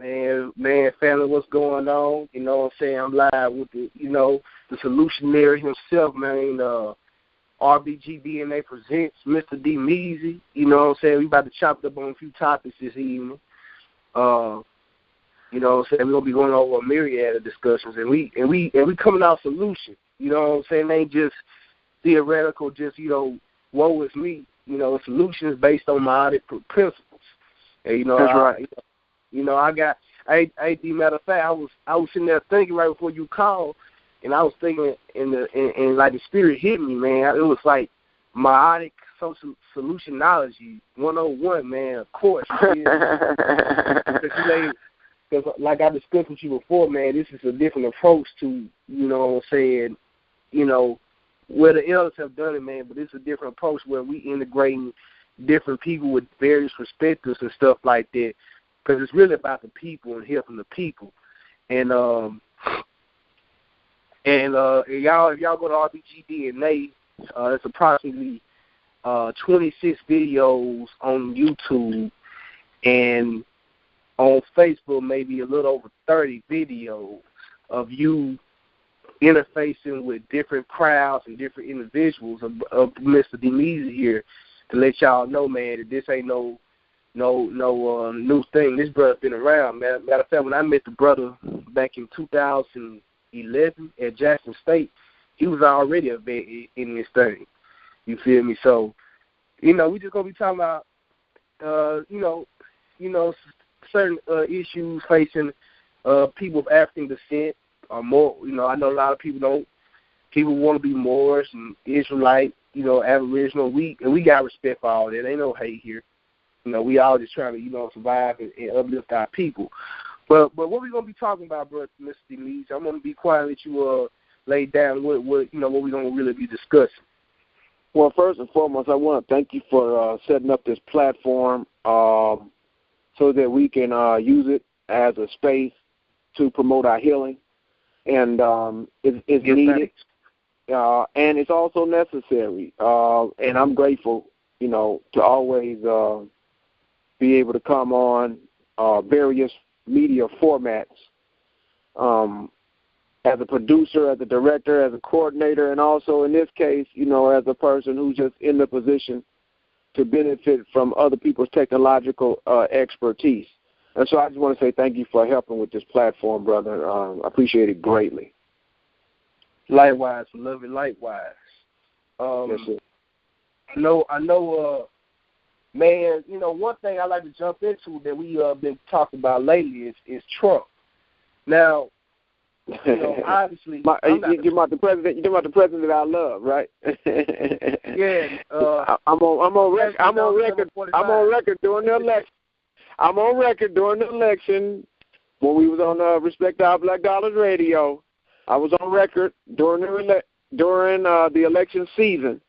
Man, family, what's going on? You know what I'm saying? I'm live with the Solutionary himself, man. RBGDNA presents Mr. DMeezy. You know what I'm saying? We about to chop it up on a few topics this evening. You know what I'm saying? We're gonna be going over a myriad of discussions, and we coming out solution. You know what I'm saying? They ain't just theoretical, just woe is me. Solutions based on my principles. And that's right. Matter of fact, I was sitting there thinking right before you called, and I was thinking, and like the spirit hit me, man. It was like meiotic solutionology 101, man. Of course, because like I discussed with you before, man, this is a different approach to what I'm saying, where the elders have done it, man. But it's a different approach where we integrating different people with various perspectives and stuff like that. Because it's really about the people and helping the people. And y'all, if y'all go to RBGDNA, it's approximately 26 videos on YouTube, and on Facebook maybe a little over 30 videos of you interfacing with different crowds and different individuals of Mr. DMeezy here to let y'all know, man, that this ain't no new thing. This brother's been around, man. Matter of fact, when I met the brother back in 2011 at Jackson State, he was already a vet in this thing. You feel me? So, we just gonna be talking about, certain issues facing people of African descent or more. I know a lot of people want to be Moors and Israelite, Aboriginal. We got respect for all that. Ain't no hate here. We all just trying to, survive and uplift our people. But what we gonna be talking about, bro, Mr. DMeezy? I'm gonna be quiet and let you lay down what we gonna really be discussing. Well, first and foremost, I want to thank you for setting up this platform so that we can use it as a space to promote our healing, and it's needed, and it's also necessary. And I'm grateful, to always be able to come on various media formats as a producer, as a director, as a coordinator, and also in this case, as a person who's just in the position to benefit from other people's technological expertise. And so I just want to say thank you for helping with this platform, brother. I appreciate it greatly. Likewise, love it. Likewise. Yes, sir. I know. Man, one thing I like to jump into that we been talking about lately is Trump. Now, obviously, you're about the president. You're about the president that I love, right? Yeah. I'm on record during the election. I'm on record during the election when we was on Respect Our Black Dollars Radio. I was on record during the election season,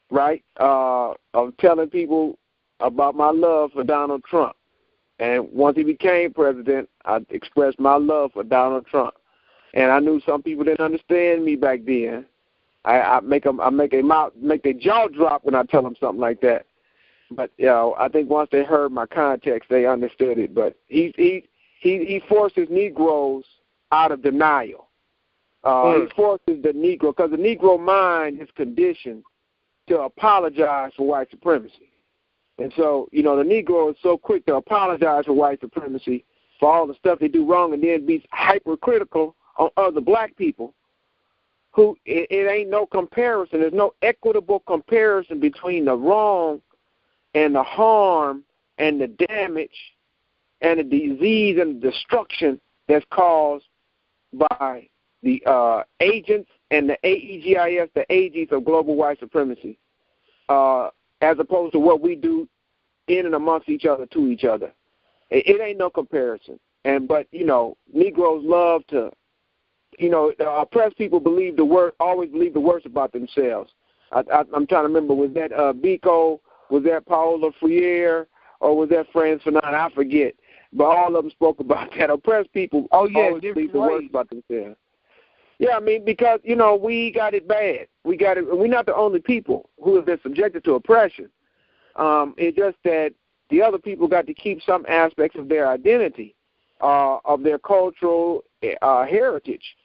right? Of telling people about my love for Donald Trump. And once he became president, I expressed my love for Donald Trump. And I knew some people didn't understand me back then. I make their jaw drop when I tell them something like that. But I think once they heard my context, they understood it. But he forces Negroes out of denial. He forces the Negro, because the Negro mind is conditioned to apologize for white supremacy. And so, the Negro is so quick to apologize for white supremacy, for all the stuff they do wrong, and then be hypercritical on other black people who it ain't no comparison. There's no equitable comparison between the wrong and the harm and the damage and the disease and the destruction that's caused by the agents and the AEGIS, the AGs of global white supremacy, as opposed to what we do in and amongst each other to each other. It ain't no comparison. But Negroes love to, oppressed people always believe the worst about themselves. I'm trying to remember, was that Biko, was that Paola Freire, or was that Franz Fanon? I forget. But all of them spoke about that. Oppressed people always believe the worst about themselves. Yeah, because, we got it bad. We're not the only people who have been subjected to oppression. It's just that the other people got to keep some aspects of their identity. of their cultural heritage,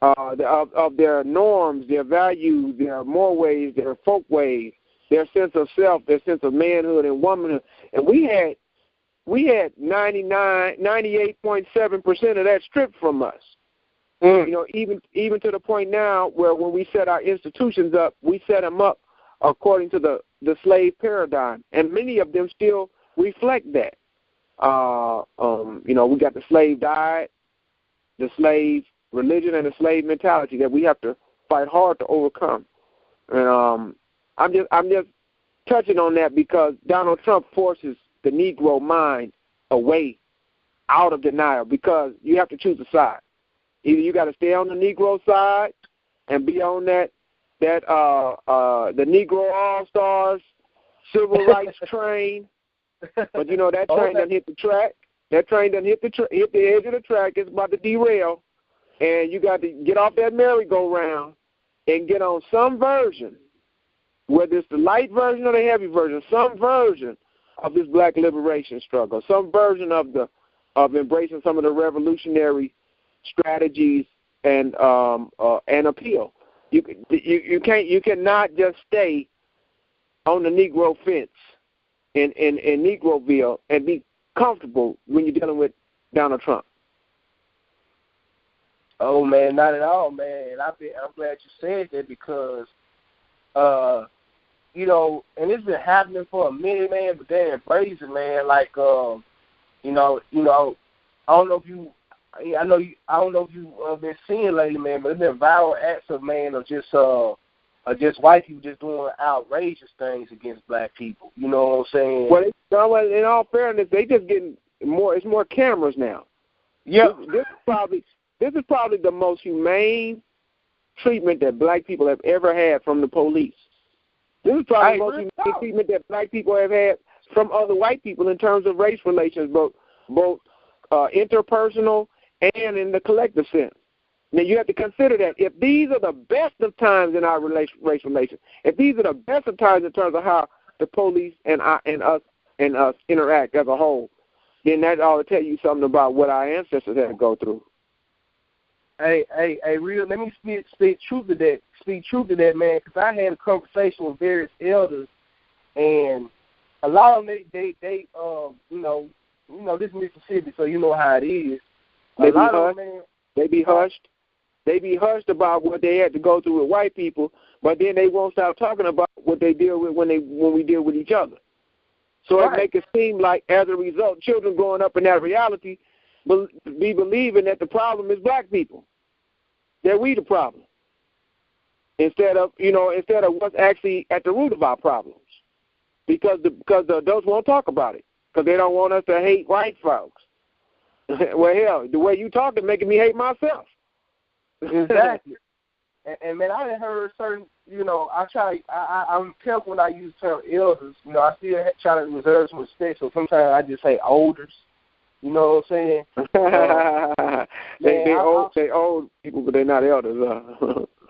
of their norms, their values, their mores, their folk ways, their sense of self, their sense of manhood and womanhood. And we had 98.7% of that stripped from us. You know, even to the point now where when we set our institutions up, we set them up according to the slave paradigm, and many of them still reflect that. You know, we got the slave diet, the slave religion, and the slave mentality that we have to fight hard to overcome. And I'm just touching on that because Donald Trump forces the Negro mind away, out of denial, because you have to choose a side. Either you got to stay on the Negro side and be on the Negro All-Stars civil rights train, but you know that train doesn't hit the track. That train doesn't hit the edge of the track. It's about to derail, and you got to get off that merry-go-round and get on some version, whether it's the light version or the heavy version, some version of this black liberation struggle, some version of embracing some of the revolutionary strategies and appeal. You cannot just stay on the Negro fence in Negroville and be comfortable when you're dealing with Donald Trump. Oh man, not at all, man. And I'm glad you said that because you know, and it's been happening for a minute, man. But they're embracing, man. Like you know, I don't know if you been seeing lately, man, but it's been viral acts of just white people just doing outrageous things against black people. You know what I'm saying? Well, in all fairness, they just getting more. It's more cameras now. Yeah. This is probably the most humane treatment that black people have ever had from the police. This is probably the most humane treatment that black people have had from other white people in terms of race relations, both interpersonal and in the collective sense. Now, you have to consider that if these are the best of times in our race relations, if these are the best of times in terms of how the police and us interact as a whole, then that ought to tell you something about what our ancestors had to go through. Hey, real. Let me speak truth to that. Speak truth to that, man. Because I had a conversation with various elders, and a lot of them, they you know, this Mississippi, so you know how it is. They be hushed. They be hushed about what they had to go through with white people, but then they won't stop talking about what they deal with when we deal with each other. So It make it seem like, as a result, children growing up in that reality be believing that the problem is black people, that we the problem, instead of what's actually at the root of our problems, because the adults won't talk about it because they don't want us to hate white folks. Well, hell, the way you talk is making me hate myself. Exactly. and man, I done heard certain, you know, I'm careful when I use the term elders. You know, I still try to reserve some respect, so sometimes I just say olders. You know what I'm saying? They old people, but they're not elders.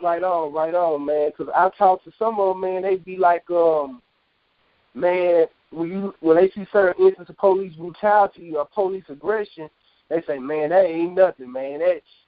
Right on, man. Because I talk to some of them, man. They be like, man, when they see certain instances of police brutality or police aggression, they say, man, that ain't nothing, man.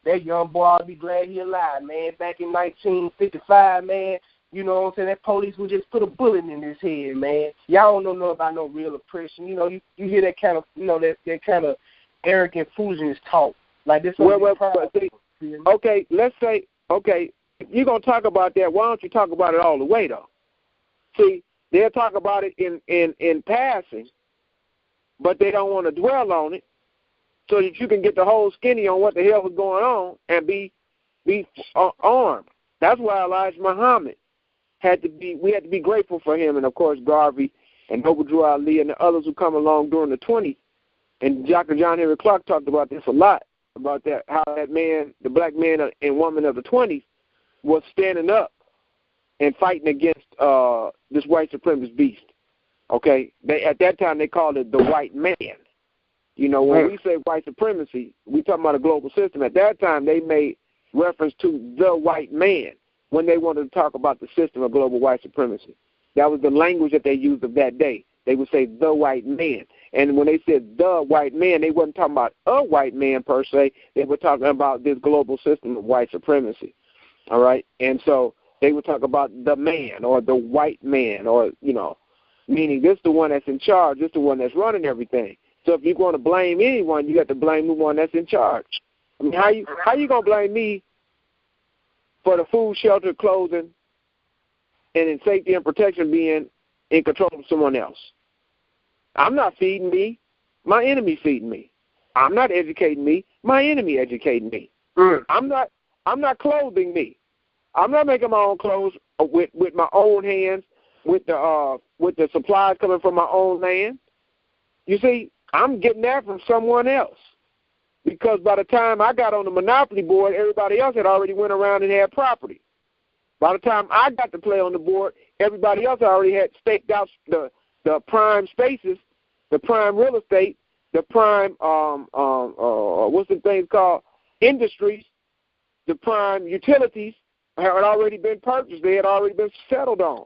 That young boy ought to be glad he alive, man. Back in 1955, man, you know what I'm saying, that police would just put a bullet in his head, man. Y'all don't know about no real oppression. You know, you hear that kind of, you know, that kind of arrogant foolishness talk. Like this. Okay, let's say, if you're going to talk about that, why don't you talk about it all the way, though? See, they'll talk about it in passing, but they don't want to dwell on it, so that you can get the whole skinny on what the hell was going on and be armed. That's why Elijah Muhammad we had to be grateful for him, and of course Garvey and Noble Drew Ali and the others who come along during the 20s. And Dr. John Henry Clark talked about this a lot, about that, how that man, the black man and woman of the 20s, was standing up and fighting against this white supremacist beast. Okay, at that time they called it the white man. You know, when we say white supremacy, we talking about a global system. At that time, they made reference to the white man when they wanted to talk about the system of global white supremacy. That was the language that they used of that day. They would say the white man. And when they said the white man, they wasn't talking about a white man per se. They were talking about this global system of white supremacy, all right? And so they would talk about the man or the white man or, meaning this is the one that's in charge, this is the one that's running everything. So if you're going to blame anyone, you got to blame the one that's in charge. I mean, how you going to blame me for the food, shelter, clothing, and in safety and protection being in control of someone else? I'm not feeding me. My enemy feeding me. I'm not educating me. My enemy educating me. I'm not clothing me. I'm not making my own clothes with my own hands, with the supplies coming from my own land. You see, I'm getting that from someone else. Because by the time I got on the Monopoly board, everybody else had already went around and had property. By the time I got to play on the board, everybody else already had staked out the prime spaces, the prime real estate, the prime, what's the thing called, industries, the prime utilities had already been purchased. They had already been settled on.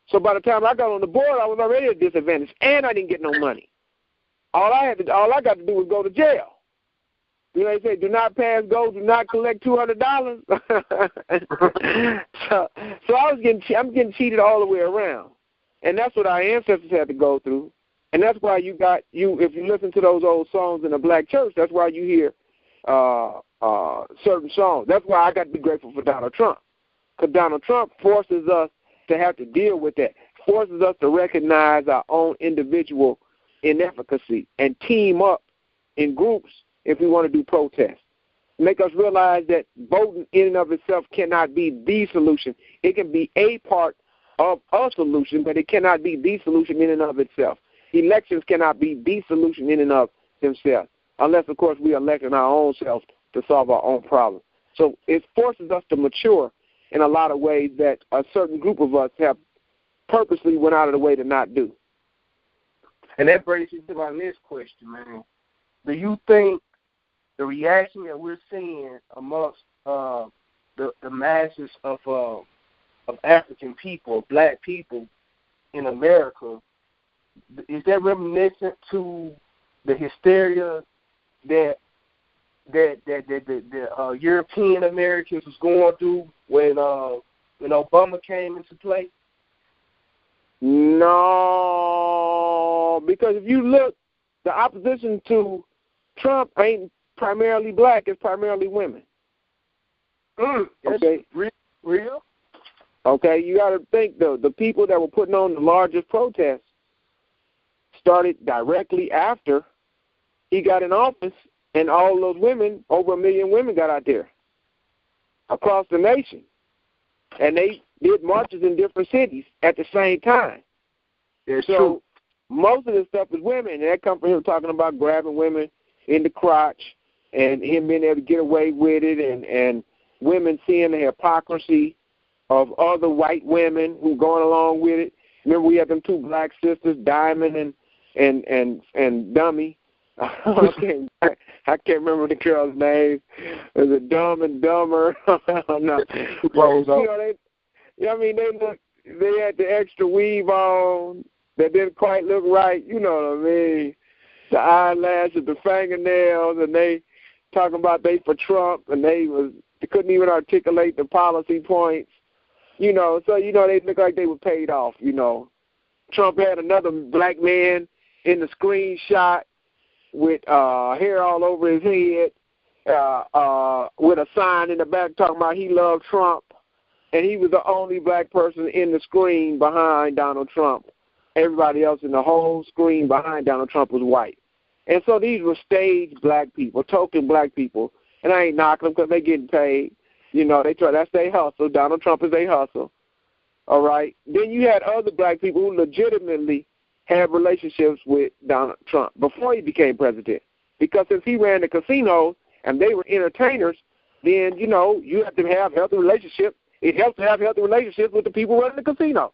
So by the time I got on the board, I was already at a disadvantage, and I didn't get no money. All I got to do was go to jail. They say, do not pass go, do not collect $200. so I'm getting cheated all the way around, and that's what our ancestors had to go through, and that's why if you listen to those old songs in the black church, that's why you hear certain songs. That's why I got to be grateful for Donald Trump, because Donald Trump forces us to have to deal with that, forces us to recognize our own individual inefficacy and team up in groups if we want to do protests. Make us realize that voting in and of itself cannot be the solution. It can be a part of a solution, but it cannot be the solution in and of itself. Elections cannot be the solution in and of themselves, unless, of course, we elect our own selves to solve our own problem. So it forces us to mature in a lot of ways that a certain group of us have purposely went out of the way to not do. And that brings you to my next question, man. Do you think the reaction that we're seeing amongst the masses of African people, black people in America, is that reminiscent to the hysteria that the European Americans was going through when Obama came into play? No, because if you look, the opposition to Trump ain't primarily black, it's primarily women. Okay. Real? Okay, you got to think, the people that were putting on the largest protests started directly after he got in office, and all those women, over 1 million women got out there across the nation. And they did marches in different cities at the same time. It's so true. Most of this stuff is women, and that comes from him talking about grabbing women in the crotch and him being able to get away with it, and women seeing the hypocrisy of other white women who going along with it. Remember, we had them two black sisters, Diamond and Dummy. I can't remember the girl's name. Is it Dumb and Dumber? No. They had the extra weave on that didn't quite look right. You know what I mean? The eyelashes, the fingernails, and they talking about they for Trump, and they couldn't even articulate the policy points. So they look like they were paid off. Trump had another black man in the screenshot with hair all over his head, with a sign in the back talking about he loved Trump, and he was the only black person in the screen behind Donald Trump. Everybody else in the whole screen behind Donald Trump was white. And so these were staged black people, token black people, and I ain't knocking them because they getting paid. That's their hustle. Donald Trump is their hustle. All right? Then you had other black people who legitimately had relationships with Donald Trump before he became president. Because since he ran the casinos and they were entertainers, then, you have to have healthy relationships. It helps to have healthy relationships with the people running the casino.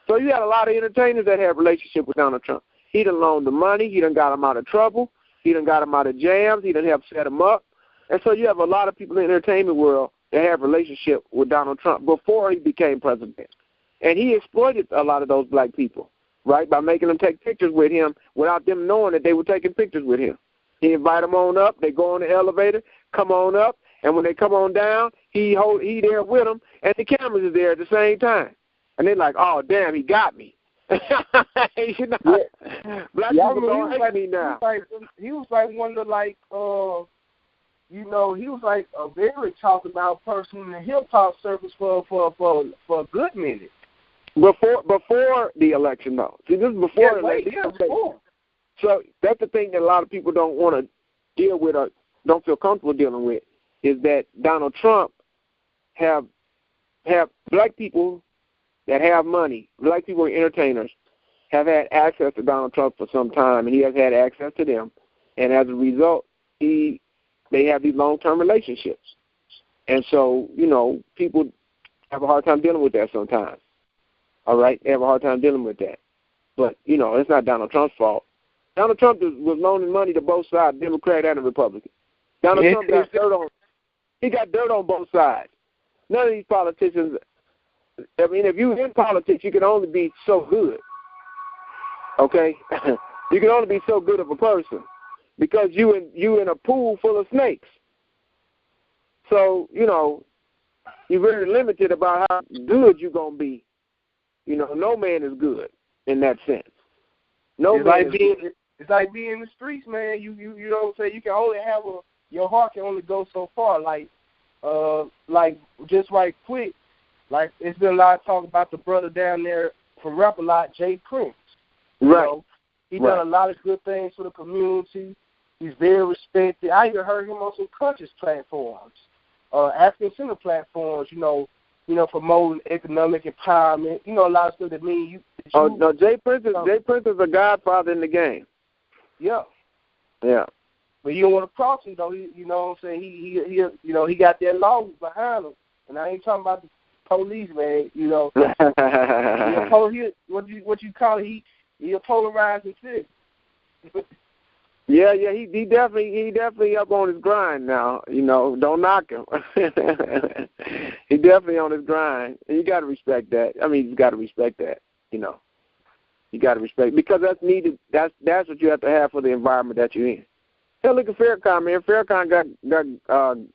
So you had a lot of entertainers that had relationships with Donald Trump. He done loaned the money. He done got him out of trouble. He done got him out of jams. He done helped set him up. And so you have a lot of people in the entertainment world that have a relationship with Donald Trump before he became president. And he exploited a lot of those black people. right, by making them take pictures with him without them knowing that they were taking pictures with him. He invite them on up. They go on the elevator, come on up, and when they come on down, he there with them, and the cameras are there at the same time. And they're like, oh, damn, he got me. You know, yeah. Black people don't hate me now. He was like one of the, like, you know, he was like a very talked about person in the hip hop circles for a good minute. Before the election, though. See, this is before the election. Yeah, before. So that's the thing that a lot of people don't want to deal with or don't feel comfortable dealing with, is that Donald Trump have black people that have money, black people and entertainers, have had access to Donald Trump for some time, and he has had access to them. And as a result, they have these long-term relationships. And so, you know, people have a hard time dealing with that sometimes. All right? They have a hard time dealing with that. But, you know, it's not Donald Trump's fault. Donald Trump was loaning money to both sides, Democrat and Republican. Donald Trump got dirt on both sides. None of these politicians, I mean, if you're in politics, you can only be so good. Okay? You can only be so good of a person because you in a pool full of snakes. So, you know, you're very limited about how good you're going to be. You know, no man is good in that sense. It's like being in the streets, man. You know what I'm saying? You can only have your heart can only go so far. Like just right quick, like it's been a lot of talk about the brother down there from Rap-A-Lot, Jay Prince. You know, he done a lot of good things for the community. He's very respected. I even heard him on some conscious platforms, Afrikan Centered platforms. You know, promoting economic empowerment. You know, a lot of stuff that mean you. No, Jay Prince is a godfather in the game. Yeah. Yeah. But you don't want to cross him, though. You know what I'm saying? He got that law behind him. And I ain't talking about the police, man. You know, what you call it? He a polarizing thing. Yeah, he definitely up on his grind now. You know, don't knock him. He definitely on his grind, and you got to respect that. I mean, you got to respect that. You know, you got to respect because that's needed. That's what you have to have for the environment that you're in. Hell, look at Farrakhan, man. Farrakhan got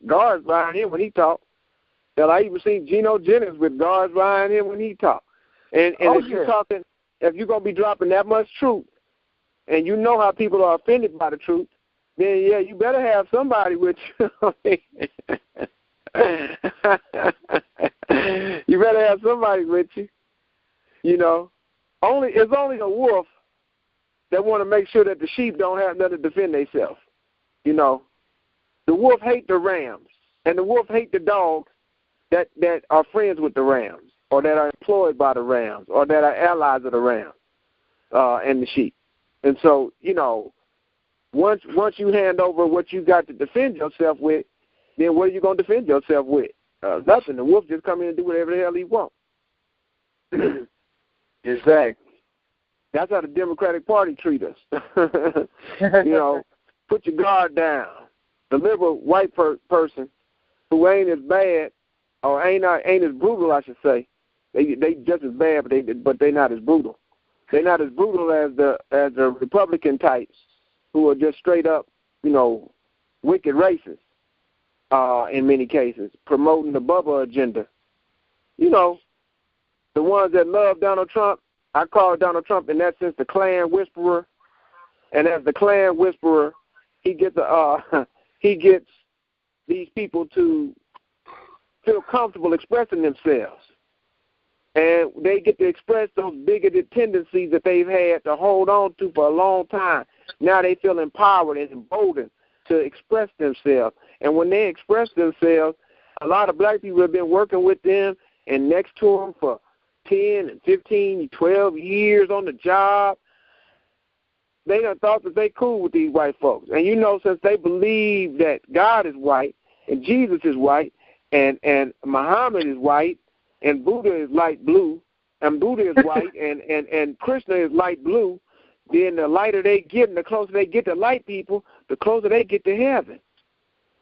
guards behind him when he talked. Hell, I even seen Geno Jennings with guards behind him when he talked. And if you're gonna be dropping that much truth, and you know how people are offended by the truth, then yeah, you better have somebody with you. You better have somebody with you. You know, it's only a wolf that want to make sure that the sheep don't have nothing to defend themselves. You know, the wolf hate the rams, and the wolf hate the dogs that are friends with the rams, or that are employed by the rams, or that are allies of the rams and the sheep. And so, you know, once you hand over what you got to defend yourself with, then what are you going to defend yourself with? Nothing. The wolf just come in and do whatever the hell he wants. Exactly. That's how the Democratic Party treat us. You know, put your guard down. The liberal white person who ain't as bad or ain't as brutal, I should say. They just as bad, but they not as brutal. They're not as brutal as the Republican types who are just straight up, you know, wicked racists in many cases, promoting the Bubba agenda. You know, the ones that love Donald Trump, I call Donald Trump in that sense the Klan whisperer. And as the Klan whisperer, he gets these people to feel comfortable expressing themselves. And they get to express those bigoted tendencies that they've had to hold on to for a long time. Now they feel empowered and emboldened to express themselves. And when they express themselves, a lot of black people have been working with them and next to them for 10 and 15, 12 years on the job. They done thought that they cool with these white folks. And you know, since they believe that God is white and Jesus is white and Muhammad is white and Buddha is light blue and Buddha is white and Krishna is light blue, then the lighter they get and the closer they get to light people, the closer they get to heaven.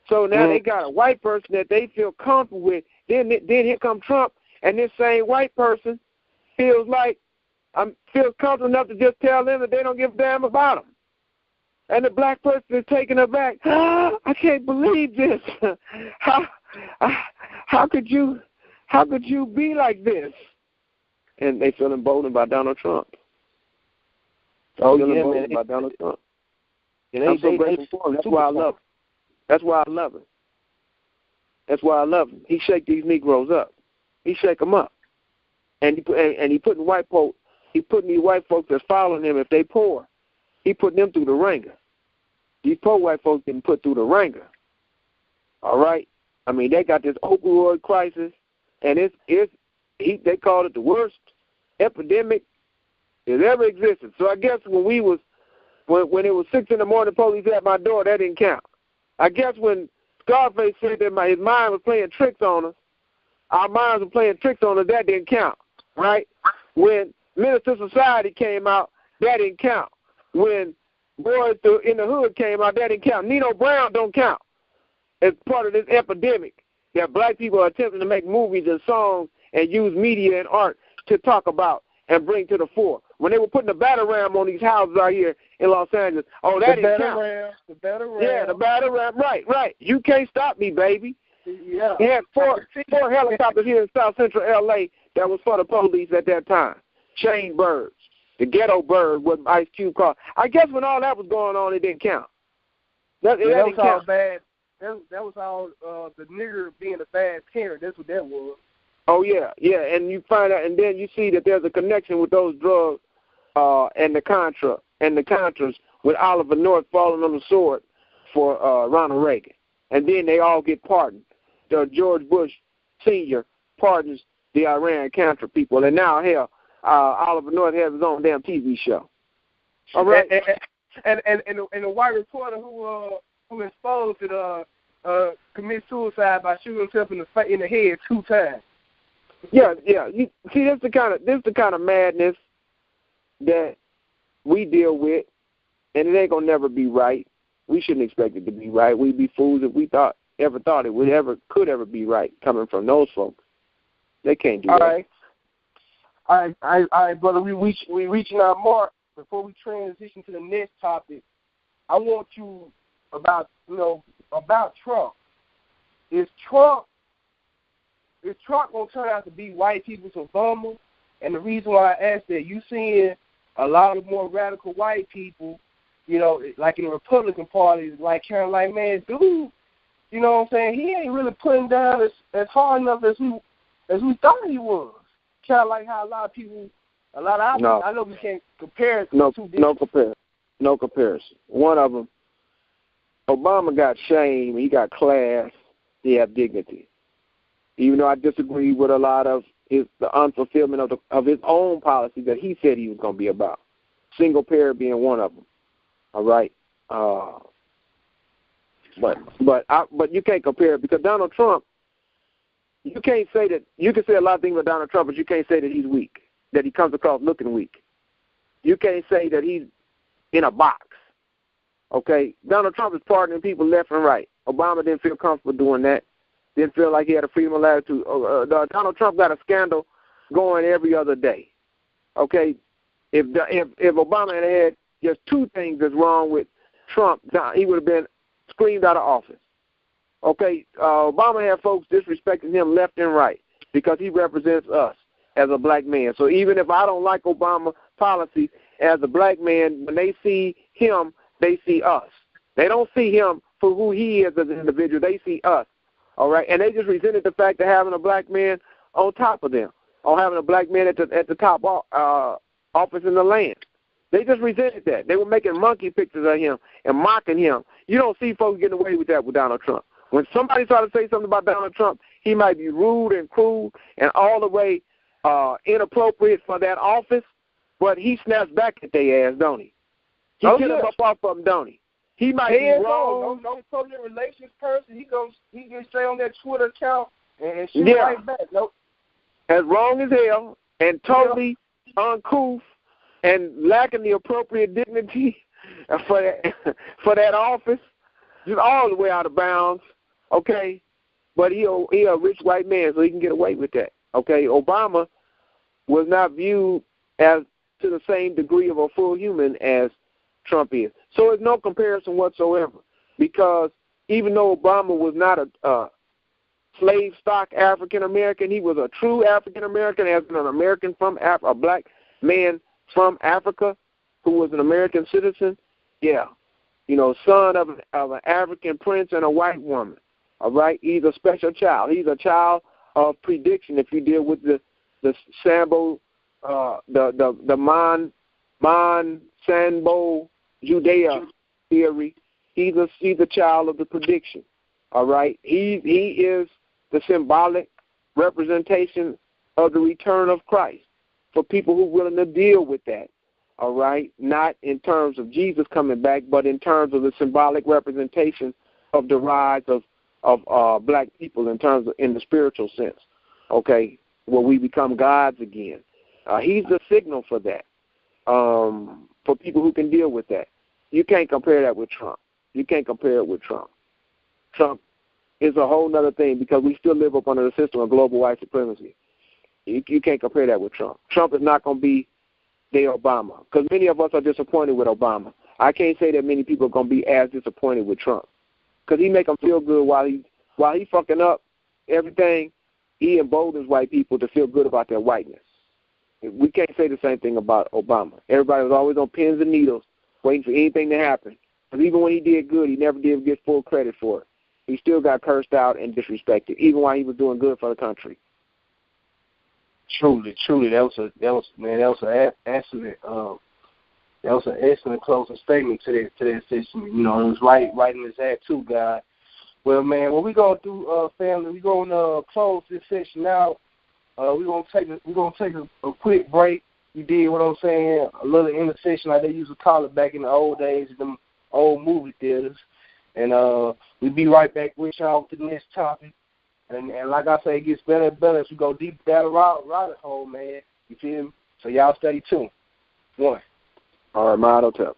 So now they got a white person that they feel comfortable with. Then here come Trump, and this same white person feels like feels comfortable enough to just tell them that they don't give a damn about them. And the black person is taken aback. I can't believe this. How could you be like this? And they feel emboldened by Donald Trump. Oh, feel yeah, emboldened man. by Donald Trump. Yeah, I'm so grateful for him. That's why I love him. That's why I love him. That's why I love him. He shake these Negroes up. He shake them up. And he putting white folks. He putting these white folks that's following him. If they poor, he putting them through the ringer. These poor white folks getting put through the ringer. All right. I mean, they got this opioid crisis, and they called it the worst epidemic that ever existed. So I guess when it was 6 a.m, police at my door, that didn't count. I guess when Scarface said that his mind was playing tricks on us, our minds were playing tricks on us, that didn't count, right? When Minister Society came out, that didn't count. When Boys in the Hood came out, that didn't count. Nino Brown don't count as part of this epidemic that black people are attempting to make movies and songs and use media and art to talk about and bring to the fore. When they were putting the batter ram on these houses out here in Los Angeles, that didn't count. The batter ram. Yeah, the batter ram. Right. You can't stop me, baby. Yeah. They had four helicopters here in South Central L.A. that was for the police at that time. Chain birds. The ghetto bird with Ice Cube car. I guess when all that was going on, it didn't count. That was all bad. That was all the nigger being a bad parent. That's what that was. Oh, yeah. And you find out, and then you see that there's a connection with those drugs and the Contras with Oliver North falling on the sword for Ronald Reagan. And then they all get pardoned. George Bush Sr. pardons the Iran-Contra people. And now, hell, Oliver North has his own damn TV show. All right? And the white reporter who exposed it commit suicide by shooting himself in the head 2 times. Yeah. You see, this is the kind of madness that we deal with, and it ain't gonna never be right. We shouldn't expect it to be right. We'd be fools if we ever thought it could ever be right coming from those folks. They can't do that. All right, brother. We reaching our mark. Before we transition to the next topic, I want you about Trump. Is Trump gonna turn out to be white people's Obama? And the reason why I ask that, you seeing a lot of more radical white people, like in the Republican Party, like kind of like, man, dude, you know what I'm saying? He ain't really putting down as hard enough as we thought he was. Kind of like how a lot of people, I know we can't compare it to two different. No comparison. One of them, Obama got shame, he got class, he had dignity. Even though I disagree with a lot of the unfulfillment of his own policy that he said he was going to be about. Single parent being one of them. All right. But you can't compare it because Donald Trump. You can't say that. You can say a lot of things about Donald Trump, but you can't say that he's weak. That he comes across looking weak. You can't say that he's in a box. Okay. Donald Trump is pardoning people left and right. Obama didn't feel comfortable doing that. Didn't feel like he had a freedom of attitude. Donald Trump got a scandal going every other day. Okay, if Obama had just 2 things that's wrong with Trump, he would have been screamed out of office. Okay, Obama had folks disrespecting him left and right because he represents us as a black man. So even if I don't like Obama policies as a black man, when they see him, they see us. They don't see him for who he is as an individual. They see us. All right, and they just resented the fact of having a black man on top of them, or having a black man at the top office in the land. They just resented that. They were making monkey pictures of him and mocking him. You don't see folks getting away with that with Donald Trump. When somebody tries to say something about Donald Trump, he might be rude and cruel and all the way inappropriate for that office, but he snaps back at their ass, don't he? He get them up off of them, don't he? He might be wrong. No public relations person. He gets straight on that Twitter account and shoot right back. Nope. As wrong as hell and totally uncouth and lacking the appropriate dignity for that office, just all the way out of bounds. Okay, but he a rich white man, so he can get away with that. Okay, Obama was not viewed as to the same degree of a full human as Trump is. So there's no comparison whatsoever, because even though Obama was not a slave stock African American, he was a true African American, as an American from a black man from Africa who was an American citizen. Yeah, son of an African prince and a white woman. All right, he's a special child. He's a child of prediction. If you deal with the Sambo, the Sambo Judea theory, he's a child of the prediction. All right, he is the symbolic representation of the return of Christ for people who are willing to deal with that. All right, not in terms of Jesus coming back, but in terms of the symbolic representation of the rise of black people in the spiritual sense. Okay, where we become gods again. He's the signal for that. For people who can deal with that, you can't compare that with Trump. You can't compare it with Trump. Trump is a whole other thing, because we still live up under the system of global white supremacy. You can't compare that with Trump. Trump is not going to be the Obama, because many of us are disappointed with Obama. I can't say that many people are going to be as disappointed with Trump, because he make them feel good while he fucking up everything. He emboldens white people to feel good about their whiteness. We can't say the same thing about Obama. Everybody was always on pins and needles waiting for anything to happen. Because even when he did good, he never did get full credit for it. He still got cursed out and disrespected, even while he was doing good for the country. Truly, that was an excellent closing statement to that session. It was right in his act too, God. Well, man, what we gonna do, family? We gonna close this session out. We're gonna take a quick break. You did what I'm saying, a little intercession like they used to call it back in the old days, them old movie theaters. And we'll be right back with y'all with the next topic. And like I say, it gets better and better as we go deep down the rabbit hole, man. You feel me? So y'all stay tuned. One. All right, Motto Tip.